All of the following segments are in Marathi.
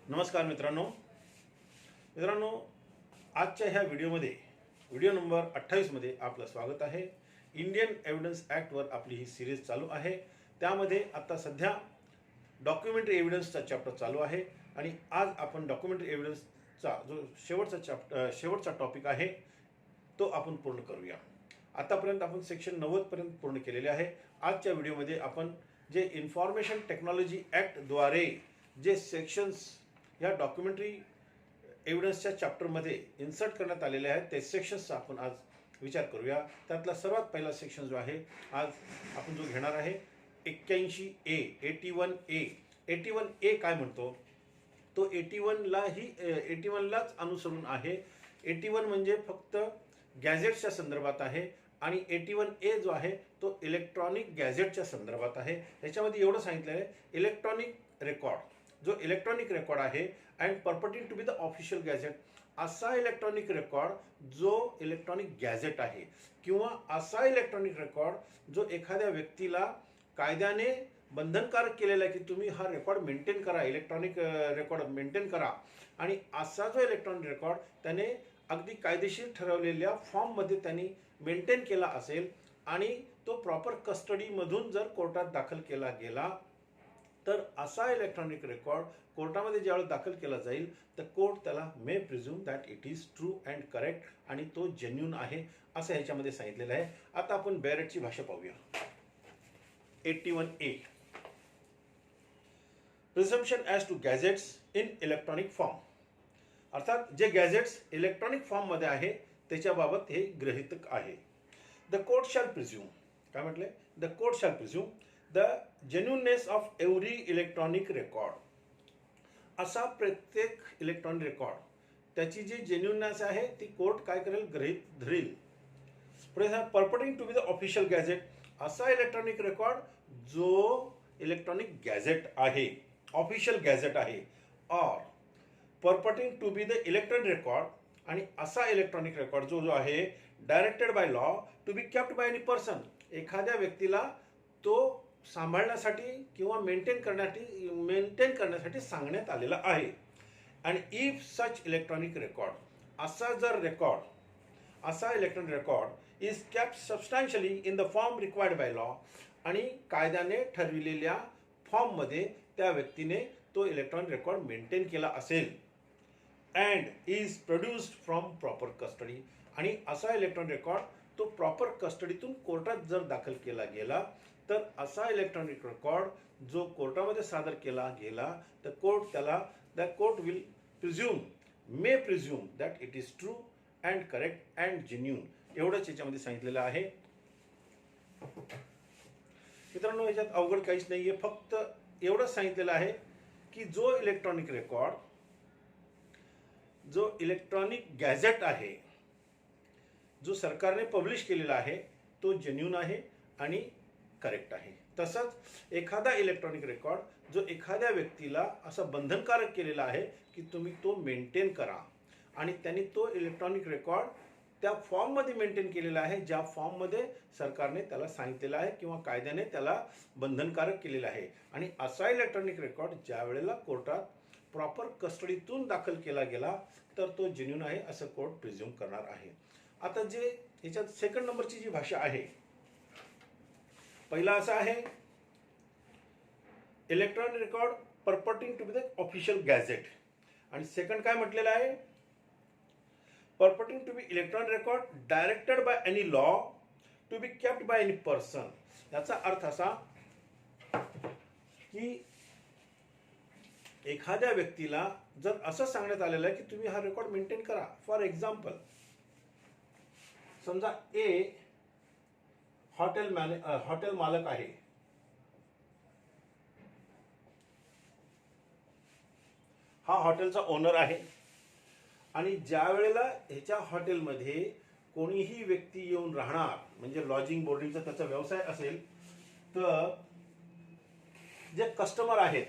नमस्कार मित्रांनो, आजच्या ह्या व्हिडिओमध्ये व्हिडिओ नंबर 28 मध्ये आपलं स्वागत आहे. इंडियन एव्हिडन्स ॲक्टवर आपली ही सिरीज चालू आहे. त्यामध्ये आता सध्या डॉक्युमेंटरी एव्हिडन्सचा चॅप्टर चालू आहे आणि आज आपण डॉक्युमेंटरी एव्हिडन्सचा जो शेवटचा टॉपिक आहे तो आपण पूर्ण करूया. आतापर्यंत आपण सेक्शन 90 पर्यंत पूर्ण केलेले आहे. आजच्या व्हिडिओमध्ये आपण जे इन्फॉर्मेशन टेक्नॉलॉजी ॲक्टद्वारे जे सेक्शन्स या डॉक्युमेंटरी एव्हिडन्सच्या चॅप्टरमध्ये इन्सर्ट करण्यात आलेले आहेत ते सेक्शन्सचा आपण आज विचार करूया. त्यातला सर्वात पहिला सेक्शन जो आहे आज आपण जो घेणार आहे 81A 81A. 81A काय म्हणतो तो 81लाच अनुसरून आहे. 81 म्हणजे फक्त गॅझेट्सच्या संदर्भात आहे आणि 81A जो आहे तो इलेक्ट्रॉनिक गॅझेटच्या संदर्भात आहे. याच्यामध्ये एवढं सांगितलं आहे इलेक्ट्रॉनिक रेकॉर्ड जो इलेक्ट्रॉनिक रेकॉर्ड आहे and purporting to be the official gazette असा इलेक्ट्रॉनिक रेकॉर्ड जो इलेक्ट्रॉनिक गॅझेट आहे किंवा असा इलेक्ट्रॉनिक रेकॉर्ड जो एखाद्या व्यक्तीला कायद्याने बंधनकारक केलेला आहे की तुम्ही हा रेकॉर्ड मेंटेन करा, इलेक्ट्रॉनिक रेकॉर्ड मेंटेन करा. आणि असा जो इलेक्ट्रॉनिक रेकॉर्ड त्याने अगदी कायदेशीर ठरवलेल्या फॉर्ममध्ये त्यांनी मेंटेन केला असेल आणि तो प्रॉपर कस्टडीमधून जर कोर्टात दाखल केला गेला तर असा इलेक्ट्रॉनिक रेकॉर्ड कोर्टामध्ये ज्यावेळेस दाखल केला जाईल तर कोर्ट त्याला may presume that it is true and correct आणि तो जेन्युन आहे असं ह्याच्यामध्ये सांगितलेलं आहे. आता आपण बॅरेटची भाषा पाहूया. 81A presumption as to gazettes in electronic form. अर्थात जे गॅझेट्स इलेक्ट्रॉनिक फॉर्ममध्ये आहे त्याच्याबाबत हे गृहीतक आहे. द कोर्ट शॅल प्रिझ्यूम काय म्हटले the court shall presume the genuineness of every electronic record. असा प्रत्येक इलेक्ट्रॉनिक रेकॉर्ड त्याची जी जेन्युननेस आहे ती कोर्ट काय करेल गृहीत धरेल. Purporting to be the official gazette असा इलेक्ट्रॉनिक रेकॉर्ड जो इलेक्ट्रॉनिक गॅझेट आहे ऑफिशियल गॅझेट आहे. और purporting to be the electronic record आणि असा इलेक्ट्रॉनिक रेकॉर्ड जो आहे directed by law to be kept by any person एखाद्या व्यक्तीला तो सांभाळण्यासाठी किंवा मेंटेन करण्यासाठी सांगण्यात आलेला आहे. आणि इफ सच इलेक्ट्रॉनिक रेकॉर्ड असा electronic record is kept substantially in the form required by law आणि कायद्याने ठरविलेल्या फॉर्ममध्ये त्या व्यक्तीने तो इलेक्ट्रॉनिक रेकॉर्ड मेंटेन केला असेल and is produced from proper custody आणि असा इलेक्ट्रॉनिक रेकॉर्ड तो प्रॉपर कस्टडीतून कोर्टात जर दाखल केला गेला तर असा इलेक्ट्रॉनिक रेकॉर्ड जो कोर्टामध्ये सादर केला गेला तर court will may presume that it is true and correct and genuine. एवढंच याच्यामध्ये सांगितलेलं आहे. मित्रांनो याच्यात अवघड काहीच नाहीये. फक्त एवढंच सांगितलेलं आहे की जो इलेक्ट्रॉनिक गॅझेट आहे जो सरकारने पब्लिश केलेला आहे तो जेन्युन आहे आणि करेक्ट आहे. तसंच एखादा इलेक्ट्रॉनिक रेकॉर्ड जो एखाद्या व्यक्तीला असं बंधनकारक केलेला आहे की तुम्ही तो मेंटेन करा आणि त्यांनी तो इलेक्ट्रॉनिक रेकॉर्ड त्या फॉर्ममध्ये मेंटेन केलेला आहे ज्या फॉर्ममध्ये सरकारने त्याला सांगितलेलं आहे किंवा कायद्याने त्याला बंधनकारक केलेलं आहे. आणि असा इलेक्ट्रॉनिक रेकॉर्ड ज्या वेळेला कोर्टात प्रॉपर कस्टडीतून दाखल केला गेला तर तो जेन्युन आहे असं कोर्ट प्रिझ्यूम करणार आहे. आता जे याच्यात सेकंड नंबरची जी भाषा आहे पहिला असा आहे electronic record purporting to be the official gazette आणि सेकंड काय म्हटलेलं आहे purporting to be electronic record directed by any law to be kept by any person. याचा अर्थ असा की एखाद्या व्यक्तीला जर असं सांगण्यात आलेलं आहे की तुम्ही हा रेकॉर्ड मेंटेन करा. फॉर एक्झाम्पल समजा हॉटेल मालक आहे. हा हॉटेलचा ओनर आहे आणि ज्या वेळेला ह्याच्या हॉटेलमध्ये कोणीही व्यक्ती येऊन राहणार म्हणजे लॉजिंग बोर्डिंगचा त्याचा व्यवसाय असेल तर जे कस्टमर आहेत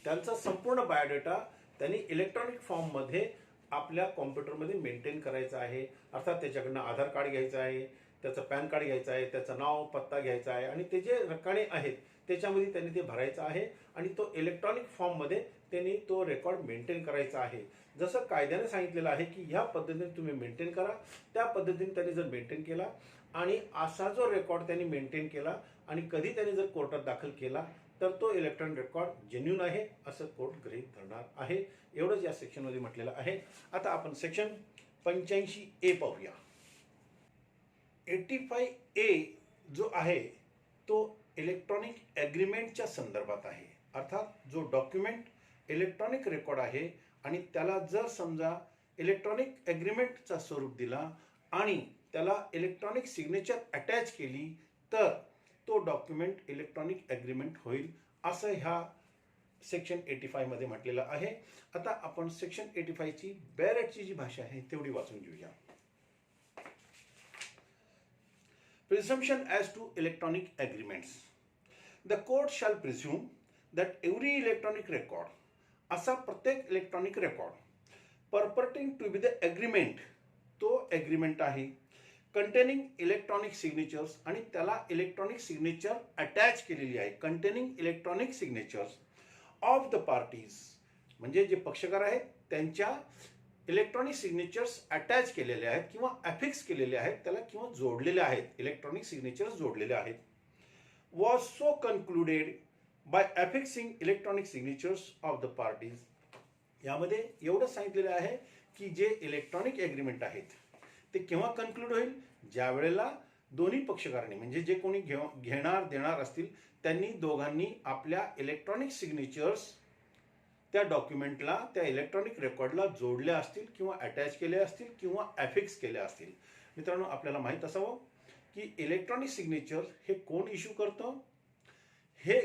त्यांचा संपूर्ण बायोडेटा त्यांनी इलेक्ट्रॉनिक फॉर्ममध्ये आपल्या कॉम्प्युटरमध्ये मेंटेन करायचा आहे. अर्थात त्याच्याकडनं आधार कार्ड घ्यायचं आहे, त्याचं पॅन कार्ड घ्यायचं आहे, त्याचं नाव पत्ता घ्यायचा आहे आणि ते जे रकाने आहेत त्याच्यामध्ये त्यांनी ते भरायचं आहे आणि तो इलेक्ट्रॉनिक फॉर्ममध्ये त्यांनी तो रेकॉर्ड मेंटेन करायचा आहे. जसं कायद्याने सांगितलेलं आहे की ह्या पद्धतीने तुम्ही मेंटेन करा, त्या पद्धतीने त्यांनी जर मेंटेन केला आणि असा जो रेकॉर्ड त्यांनी मेंटेन केला आणि कधी त्यांनी जर कोर्टात दाखल केला तर तो इलेक्ट्रॉनिक रेकॉर्ड जेन्युन आहे असं कोर्ट गृहीत धरणार आहे. एवढंच या सेक्शनमध्ये म्हटलेलं आहे. आता आपण सेक्शन 85A पाहूया. 85A जो आहे तो इलेक्ट्रॉनिक ॲग्रीमेंटच्या संदर्भात आहे. अर्थात जो डॉक्युमेंट इलेक्ट्रॉनिक रेकॉर्ड आहे आणि त्याला जर समजा इलेक्ट्रॉनिक ॲग्रीमेंटचा स्वरूप दिला आणि त्याला इलेक्ट्रॉनिक सिग्नेचर अटॅच केली तर तो डॉक्युमेंट इलेक्ट्रॉनिक ॲग्रीमेंट होईल असं ह्या सेक्शन 85 मध्ये म्हटलेलं आहे. आता आपण सेक्शन 85 ची बॅरेटची जी भाषा आहे तेवढी वाचून घेऊया. Presumption as to electronic agreements. The court shall presume that every electronic record, असा प्रत्येक electronic record purporting to be the agreement, तो एग्रीमेंट आहे, कंटेनिंग इलेक्ट्रॉनिक सिग्नेचर्स आणि त्याला इलेक्ट्रॉनिक सिग्नेचर अटॅच केलेली आहे, containing electronic signatures of the parties, म्हणजे जे पक्षकार आहेत त्यांच्या इलेक्ट्रॉनिक सिग्नेचर्स अटॅच केलेले आहेत किंवा अफिक्स केलेले आहेत त्याला किंवा जोडलेले आहेत, इलेक्ट्रॉनिक सिग्नेचर्स जोडलेले आहेत. Was so concluded by affixing electronic signatures of the parties. यामध्ये एवढं सांगितलेलं आहे की जे इलेक्ट्रॉनिक ॲग्रीमेंट आहेत ते केव्हा कन्क्लूड होईल, ज्या वेळेला दोन्ही पक्षकारांनी म्हणजे जे कोणी घेणार देणार असतील त्यांनी दोघांनी आपल्या इलेक्ट्रॉनिक सिग्नेचर्स त्या डॉक्युमेंटला त्या इलेक्ट्रॉनिक रेकॉर्डला जोडले असतील किंवा अटॅच केले असतील किंवा अफिक्स केले असतील. मित्रांनो आपल्याला माहीत असावं की इलेक्ट्रॉनिक सिग्नेचर हे कोण इश्यू करतं, हे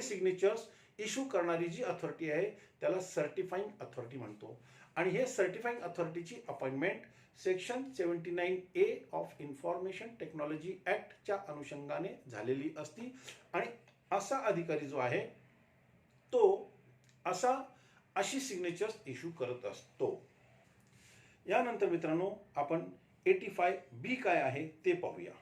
सिग्नेचर्स इश्यू करणारी जी अथॉरिटी आहे त्याला सर्टिफाईंग अथॉरिटी म्हणतो आणि हे सर्टिफाईंग अथॉरिटीची appointment section 79A of information technology ॲक्टच्या अनुषंगाने झालेली असती आणि असा अधिकारी जो आहे तो अशी सिग्नेचर्स इश्यू करत असतो. यानंतर मित्रांनो आपण 85B काय आहे ते पाहूया.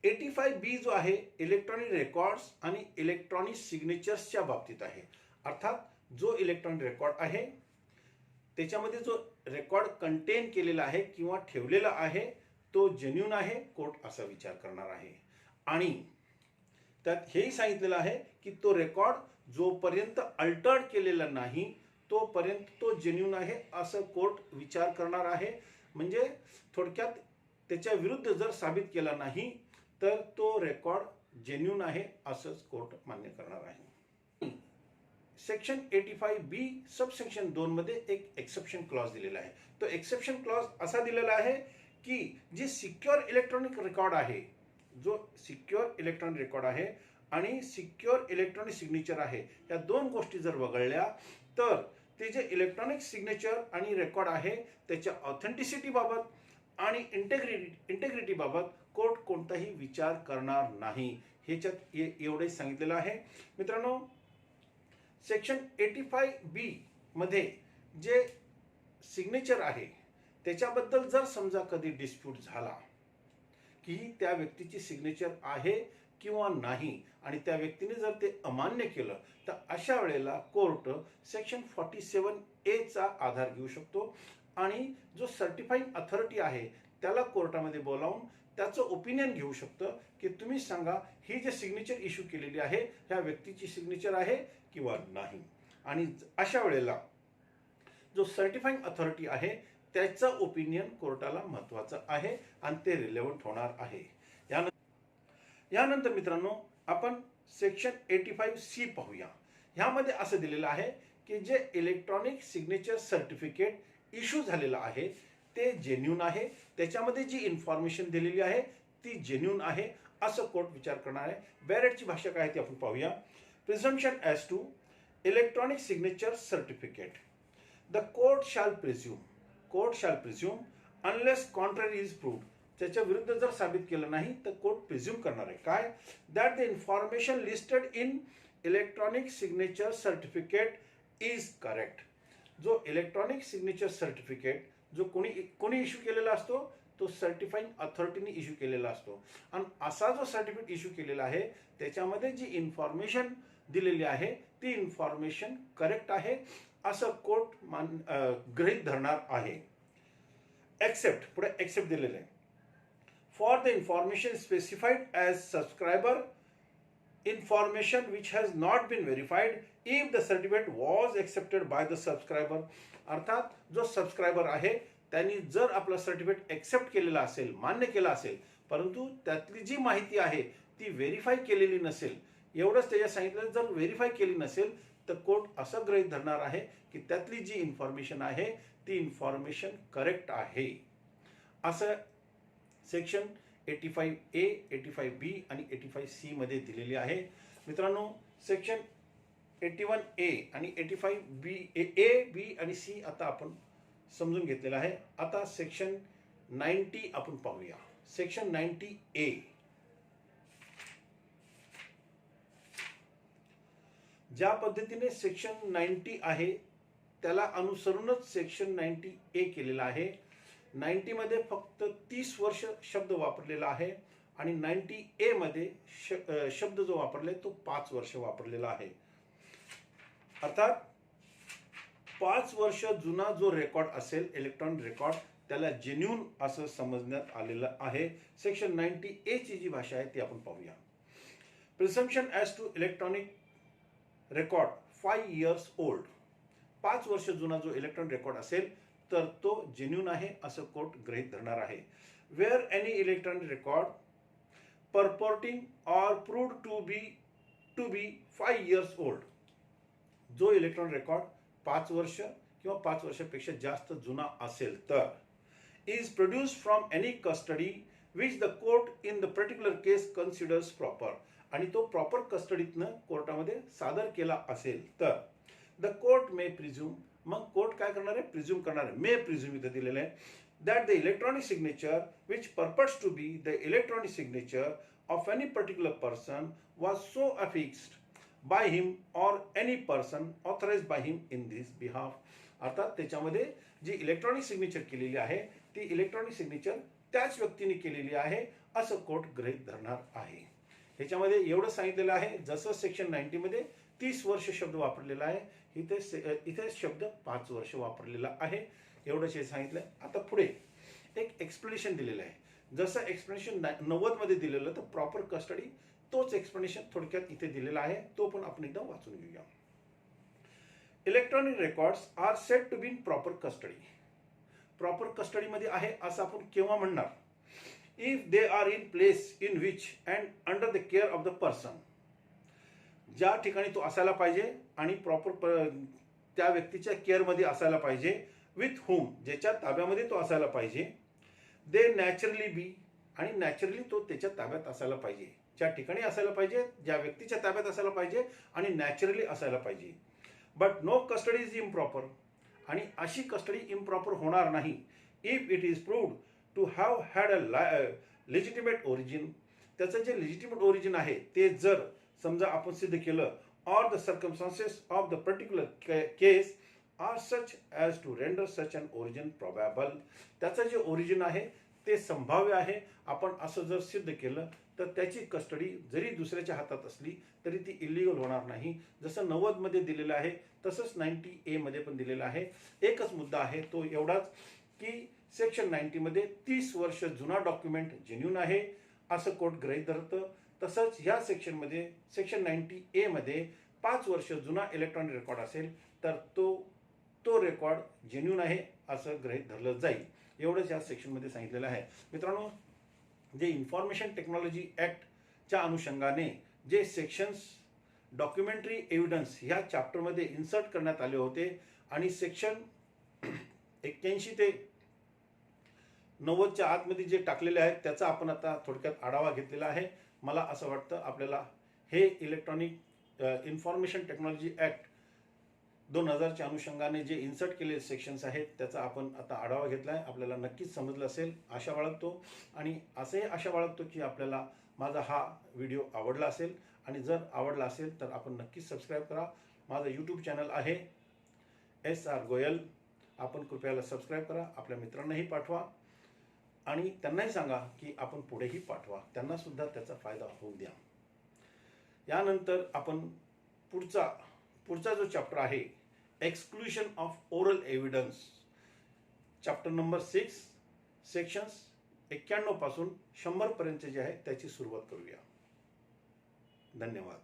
85B जो आहे इलेक्ट्रॉनिक रेकॉर्ड्स आणि इलेक्ट्रॉनिक सिग्नेचर्सच्या बाबतीत आहे. अर्थात जो इलेक्ट्रॉनिक रेकॉर्ड आहे त्याच्यामध्ये जो रेकॉर्ड कंटेन केलेला आहे किंवा ठेवलेला आहे तो जेन्युन आहे, कोर्ट असा विचार करणार आहे. आणि त्यात हेही सांगितलेलं आहे की तो रेकॉर्ड जोपर्यंत अल्टर्ड केलेला नाही तोपर्यंत तो जेन्युन आहे असं कोर्ट विचार करणार आहे. म्हणजे थोडक्यात त्याच्या विरुद्ध जर साबित केला नाही तर तो रेकॉर्ड जेन्युन आहे असंच कोर्ट मान्य करणार आहे. सेक्शन 85B सबसेक्शन 2 मध्ये एक एक्सेप्शन क्लॉज दिलेला आहे. तो एक्सेप्शन क्लॉज असा दिलेला आहे की जे सिक्युअर इलेक्ट्रॉनिक रेकॉर्ड आहे, जो सिक्युअर इलेक्ट्रॉनिक रेकॉर्ड आहे आणि सिक्युअर इलेक्ट्रॉनिक सिग्नेचर आहे या दोन गोष्टी जर वगळल्या तर ते जे इलेक्ट्रॉनिक सिग्नेचर आणि रेकॉर्ड आहे त्याच्या ऑथेंटिसिटी बाबत आणि इंटेग्रिटी बाबत कोर्ट कोणताही विचार करणार नाही. ह्याच्यात एवढेच सांगितलेलं आहे. मित्रांनो सेक्शन 85B मध्ये जे सिग्नेचर आहे त्याच्याबद्दल जर समजा कधी डिस्प्यूट झाला की त्या व्यक्तीची सिग्नेचर आहे किंवा नाही आणि त्या व्यक्तीने जर ते अमान्य केलं तर अशा वेळेला कोर्ट सेक्शन 47A चा आधार घेऊ शकतो आणि जो सर्टिफाईंग अथॉरिटी आहे त्याला कोर्टामध्ये बोलावून त्याचं ओपिनियन घेऊ शकतं की तुम्ही सांगा ही जे सिग्नेचर इश्यू केलेली आहे ह्या व्यक्तीची सिग्नेचर आहे किंवा नाही. आणि अशा वेळेला जो सर्टिफाईंग अथॉरिटी आहे त्याचं ओपिनियन कोर्टाला महत्त्वाचं आहे आणि ते रिलेव्हंट होणार आहे. यानंतर मित्रांनो आपण सेक्शन 85C पाहूया. ह्यामध्ये असं दिलेलं आहे की जे इलेक्ट्रॉनिक सिग्नेचर सर्टिफिकेट इश्यू झालेलं आहे ते जेन्युन आहे, त्याच्यामध्ये जी इन्फॉर्मेशन दिलेली आहे ती जेन्युन आहे असं कोर्ट विचार करणार आहे. बॅरेटची भाषा काय आहे ती आपण पाहूया. Presumption as to electronic signature certificate. The court shall presume unless contrary is proved. त्याच्या विरुद्ध जर साबित केलं नाही तर कोर्ट प्रिझ्यूम करणार आहे काय, that the information listed in electronic signature certificate is correct. जो इलेक्ट्रॉनिक सिग्नेचर सर्टिफिकेट जो कोणी इश्यू केलेला असतो, तो सर्टिफाईंग अथॉरिटीने इश्यू केलेला असतो. आणि असा जो सर्टिफिकेट इश्यू केलेला आहे त्याच्यामध्ये जी इन्फॉर्मेशन दिलेली आहे ती इन्फॉर्मेशन करेक्ट आहे असं कोर्ट गृहीत धरणार आहे. एक्सेप्ट, पुढे एक्सेप्ट दिलेलं आहे. For the information specified as subscriber information which has not been verified if the certificate was accepted by the subscriber. अर्थात जो सबस्क्रायबर आहे त्यांनी जर आपला सर्टिफिकेट एक्सेप्ट केलेला असेल, मान्य केला असेल, परंतु त्यातली जी माहिती आहे ती व्हेरीफाय केलेली नसेल, एवढंच त्याच्या सांगितलं. जर व्हेरीफाय केली नसेल तर कोर्ट असं गृहीत धरणार आहे की त्यातली जी इन्फॉर्मेशन आहे ती इन्फॉर्मेशन करेक्ट आहे. असं सेक्शन 85A, 85B आणि 85C मध्ये दिलेली आहे. मित्रांनो, सेक्शन 81A आणि 85B A, B आणि C आता आपण समजून घेतलेला आहे. आता सेक्शन 90 आपण पाहूया. Section 90A. ज्या पद्धतीने सेक्शन 90 आहे त्याला अनुसरूनच सेक्शन 90A केलेला आहे. 90 मध्ये फक्त 30 वर्ष शब्द वापरलेला आहे आणि 90A मध्ये शब्द जो वापरले तो 5 वर्ष वापरलेला आहे. अर्थात 5 वर्ष जुना जो रेकॉर्ड असेल इलेक्ट्रॉनिक रेकॉर्ड त्याला जेन्युइन असं समजण्यात आलेलं आहे. सेक्शन 90A ची जी भाषा आहे ती आपण पाहूया. Presumption as to electronic record 5 years old. 5 वर्ष जुना जो इलेक्ट्रॉनिक रेकॉर्ड असेल तर तो जेन्युइन आहे असं कोर्ट गृहीत धरणार आहे. Where any electronic record purporting or proved to be 5 years old. जो इलेक्ट्रॉनिक रेकॉर्ड 5 वर्ष किंवा 5 वर्षापेक्षा जास्त जुना असेल तर is produced from any custody which the court in the particular case considers proper. आणि तो प्रॉपर कस्टडीतनं कोर्टामध्ये सादर केला असेल तर द कोर्ट मे प्रिझ्यूम. मग कोर्ट काय करणार आहे? प्रिझ्यूम करणार आहे. मे प्रिझ्यूम इथं दिलेलं आहे. That the electronic signature which purports to be the electronic signature of any particular person was so affixed by him or any person authorised by him in this behalf. अर्थात त्याच्यामध्ये जी इलेक्ट्रॉनिक सिग्नेचर केलेली आहे ती इलेक्ट्रॉनिक सिग्नेचर त्याच व्यक्तीने केलेली आहे असं कोर्ट गृहीत धरणार आहे. ह्याच्यामध्ये एवढं सांगितलेलं आहे. जसं सेक्शन 90 मध्ये 30 वर्ष शब्द वापरलेला आहे, इथे शब्द 5 वर्ष वापरलेला आहे. एवढंच हे सांगितलं. आता पुढे एक एक्सप्लेनेशन दिलेलं आहे. जसं एक्सप्लेनेशन 90 मध्ये दिलेलं तर प्रॉपर कस्टडी तोच एक्सप्लेनेशन थोडक्यात इथे दिलेला आहे. तो पण आपण एकदा वाचून घेऊया. Electronic records are said to be in proper custody. Proper कस्टडीमध्ये आहे असं आपण केव्हा म्हणणार? If they are in place in which and under the care of the person. ज्या ठिकाणी तो असायला पाहिजे आणि प्रॉपर त्या व्यक्तीच्या केअरमध्ये असायला पाहिजे. विथ होम, ज्याच्या ताब्यामध्ये तो असायला पाहिजे. दे नॅचरली बी, आणि नॅचरली तो त्याच्या ताब्यात असायला पाहिजे. ज्या ठिकाणी असायला पाहिजे, ज्या व्यक्तीच्या ताब्यात असायला पाहिजे आणि नॅचरली असायला पाहिजे. But no custody is improper. आणि अशी कस्टडी इम्प्रॉपर होणार नाही if it is proved to have had a legitimate origin. त्याचं जे लेजिटिमेट ओरिजिन आहे ते जर समजा आपण सिद्ध केलं, or the circumstances of the particular case are such as to render such an origin probable. त्याचं जे ओरिजिन आहे ते संभाव्य आहे. आपण असं जर सिद्ध केलं तर त्याची कस्टडी जरी दुसऱ्याच्या हातात असली तरी ती इलिगल होणार नाही. जसं 90 मध्ये दिलेलं आहे तसंच 90A मध्ये पण दिलेलं आहे. एकच मुद्दा आहे तो एवढाच की सेक्शन 90 मध्ये 30 वर्ष जुना डॉक्युमेंट जेन्युइन आहे असं कोर्ट गृहीत धरतं. तसंच ह्या सेक्शनमध्ये सेक्शन 90A मध्ये 5 वर्ष जुना इलेक्ट्रॉनिक रेकॉर्ड असेल तर तो रेकॉर्ड जेन्युइन आहे असं गृहीत धरलं जाईल. एवढंच या सेक्शनमध्ये सांगितलेलं आहे. मित्रांनो, जे इन्फॉर्मेशन टेक्नॉलॉजी ॲक्टच्या अनुषंगाने जे सेक्शन्स डॉक्युमेंटरी एव्हिडन्स ह्या चॅप्टरमध्ये इन्सर्ट करण्यात आले होते आणि सेक्शन 81 ते 90च्या आतमध्ये जे टाकलेले आहेत त्याचा आपण आता थोडक्यात आढावा घेतलेला आहे. मला असं वाटतं आपल्याला हे इलेक्ट्रॉनिक इन्फॉर्मेशन टेक्नॉलॉजी ॲक्ट 2000च्या अनुषंगाने जे इन्सर्ट केलेले सेक्शन्स आहेत त्याचा आपण आता आढावा घेतला आहे. आपल्याला नक्कीच समजलं असेल आशा बाळगतो. आणि असेही आशा बाळगतो की आपल्याला माझा हा व्हिडिओ आवडला असेल. आणि जर आवडला असेल तर आपण नक्कीच सबस्क्राईब करा. माझं यूट्यूब चॅनल आहे SR गोयल. आपण कृपयाला सबस्क्राईब करा, आपल्या मित्रांनाही पाठवा आणि त्यांनाही सांगा की आपण पुढेही पाठवा, त्यांनासुद्धा त्याचा फायदा होऊ द्या. यानंतर आपण पुढचा जो चॅप्टर आहे, exclusion of oral evidence, chapter number 6, sections 91 पासून 100 पर्यंत जे आहे त्याची सुरुवात करूया. धन्यवाद.